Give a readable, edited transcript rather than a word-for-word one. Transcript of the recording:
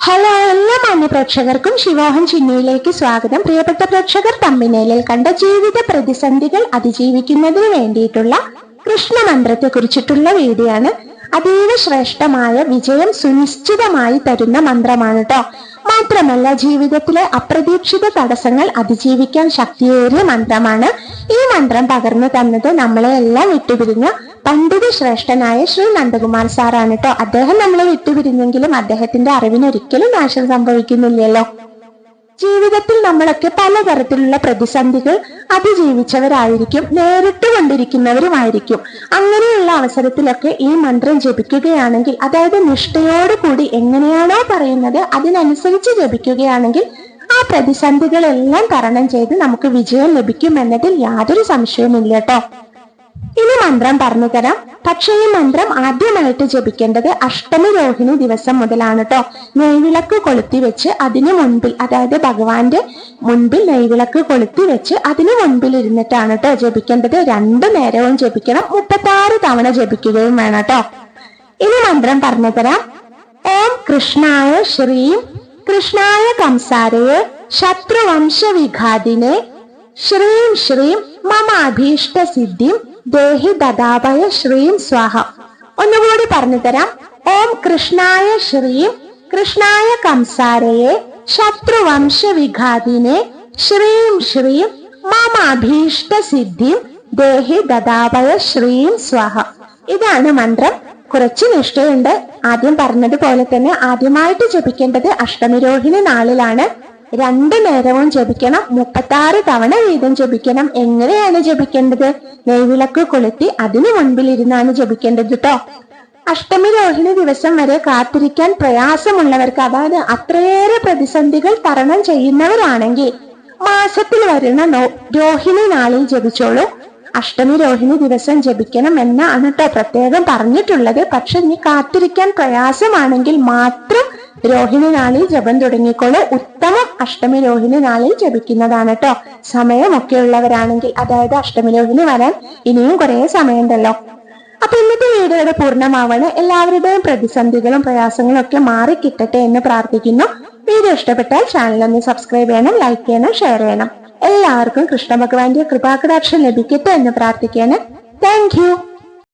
Hello, എല്ലാ മാന്യ പ്രേക്ഷകർക്കും ശിവോഹം ചിന്നയിലേക്ക് സ്വാഗതം. പ്രിയപ്പെട്ട പ്രേക്ഷകർ, തമ്മിനേലിൽ കണ്ട ജീവിത പ്രതിസന്ധികൾ അതിജീവിക്കുന്നതിന് വേണ്ടിയിട്ടുള്ള കൃഷ്ണമന്ത്രത്തെ കുറിച്ചിട്ടുള്ള വീഡിയോ ആണ്. അതീവ ശ്രേഷ്ഠമായ വിജയം സുനിശ്ചിതമായി തരുന്ന മന്ത്രമാണ് കേട്ടോ. മാത്രമല്ല, ജീവിതത്തിലെ അപ്രതീക്ഷിത തടസ്സങ്ങൾ അതിജീവിക്കാൻ ശക്തിയേറിയ മന്ത്രമാണ്. ഈ മന്ത്രം പകർന്നു തന്നത് നമ്മളെ എല്ലാം വിട്ടുപിരിഞ്ഞ പണ്ഡിത ശ്രേഷ്ഠനായ ശ്രീ നന്ദകുമാർ സാറാണ് കേട്ടോ. അദ്ദേഹം നമ്മളെ വിട്ടുപിരിഞ്ഞെങ്കിലും അദ്ദേഹത്തിന്റെ അറിവിനൊരിക്കലും നാശം സംഭവിക്കുന്നില്ലല്ലോ. ജീവിതത്തിൽ നമ്മളൊക്കെ പലതരത്തിലുള്ള പ്രതിസന്ധികൾ അതിജീവിച്ചവരായിരിക്കും, നേരിട്ട് കൊണ്ടിരിക്കുന്നവരുമായിരിക്കും. അങ്ങനെയുള്ള അവസരത്തിലൊക്കെ ഈ മന്ത്രം ജപിക്കുകയാണെങ്കിൽ, അതായത് നിഷ്ഠയോടുകൂടി എങ്ങനെയാണോ പറയുന്നത് അതിനനുസരിച്ച് ജപിക്കുകയാണെങ്കിൽ ആ പ്രതിസന്ധികളെല്ലാം തരണം ചെയ്ത് നമുക്ക് വിജയം ലഭിക്കും എന്നതിൽ യാതൊരു സംശയവുമില്ല കേട്ടോ. ഇനി മന്ത്രം പറഞ്ഞു തരാം. പക്ഷേ ഈ മന്ത്രം ആദ്യമായിട്ട് ജപിക്കേണ്ടത് അഷ്ടമി രോഹിണി ദിവസം മുതലാണ് കേട്ടോ. നെയ്വിളക്ക് കൊളുത്തി വെച്ച് അതിനു മുൻപിൽ, അതായത് ഭഗവാന്റെ മുൻപിൽ നെയ്വിളക്ക് കൊളുത്തി വെച്ച് അതിനു മുൻപിൽ ഇരുന്നിട്ടാണ് കേട്ടോ ജപിക്കേണ്ടത്. 2 നേരവും ജപിക്കണം. 36 തവണ ജപിക്കുകയും വേണം കേട്ടോ. ഇനി മന്ത്രം പറഞ്ഞു തരാം. ഓം കൃഷ്ണായ ശ്രീം കൃഷ്ണായ കംസാരയെ ശത്രുവംശ വിഘാതിനെ ശ്രീം ശ്രീം മമ അഭീഷ്ട സിദ്ധിം ദേഹി ദദാഭയ ശ്രീം സ്വാഹ. ഒന്നുകൂടി പറഞ്ഞു തരാം. ഓം കൃഷ്ണായ ശ്രീം കൃഷ്ണായ കംസാരയെ ശത്രുവംശ വിഘാതിനെ ശ്രീം ശ്രീം മമ അഭീഷ്ട സിദ്ധിം ദേഹി ദദാഭയ ശ്രീം സ്വാഹ. ഇതാണ് മന്ത്രം. കുറച്ച് നിഷ്ഠയുണ്ട്. ആദ്യം പറഞ്ഞതുപോലെ തന്നെ ആദ്യമായിട്ട് ജപിക്കേണ്ടത് അഷ്ടമി രോഹിണി നാളിലാണ്. 2 നേരവും ജപിക്കണം. 36 തവണ വീതം ജപിക്കണം. എങ്ങനെയാണ് ജപിക്കേണ്ടത്? നെയ്വിളക്ക് കൊളുത്തി അതിനു മുൻപിൽ ഇരുന്നാണ് ജപിക്കേണ്ടത് കേട്ടോ. അഷ്ടമി രോഹിണി ദിവസം വരെ കാത്തിരിക്കാൻ പ്രയാസമുള്ളവർക്ക്, അതായത് അത്രയേറെ പ്രതിസന്ധികൾ തരണം ചെയ്യുന്നവരാണെങ്കിൽ മാസത്തിൽ വരുന്ന രോഹിണി നാളിൽ ജപിച്ചോളൂ. അഷ്ടമി രോഹിണി ദിവസം ജപിക്കണം എന്നാണ് കേട്ടോ പ്രത്യേകം പറഞ്ഞിട്ടുള്ളത്. പക്ഷെ ഇനി കാത്തിരിക്കാൻ പ്രയാസമാണെങ്കിൽ മാത്രം രോഹിണി നാളിൽ ജപം തുടങ്ങിക്കോളൂ. ഉത്തമം അഷ്ടമി രോഹിണി നാളിൽ ജപിക്കുന്നതാണ് കേട്ടോ. സമയമൊക്കെ ഉള്ളവരാണെങ്കിൽ, അതായത് അഷ്ടമി രോഹിണി വരാൻ ഇനിയും കുറെ സമയമുണ്ടല്ലോ. അപ്പൊ ഇന്നത്തെ വീഡിയോയുടെ പൂർണ്ണമാവാണ്. എല്ലാവരുടെയും പ്രതിസന്ധികളും പ്രയാസങ്ങളും ഒക്കെ മാറിക്കിട്ടട്ടെ എന്ന് പ്രാർത്ഥിക്കുന്നു. വീഡിയോ ഇഷ്ടപ്പെട്ടാൽ ചാനൽ ഒന്ന് സബ്സ്ക്രൈബ് ചെയ്യണം, ലൈക്ക് ചെയ്യണം, ഷെയർ ചെയ്യണം. എല്ലാവർക്കും കൃഷ്ണ ഭഗവാന്റെ കൃപാകടാക്ഷം ലഭിക്കട്ടെ എന്ന് പ്രാർത്ഥിക്കാന്. Thank you.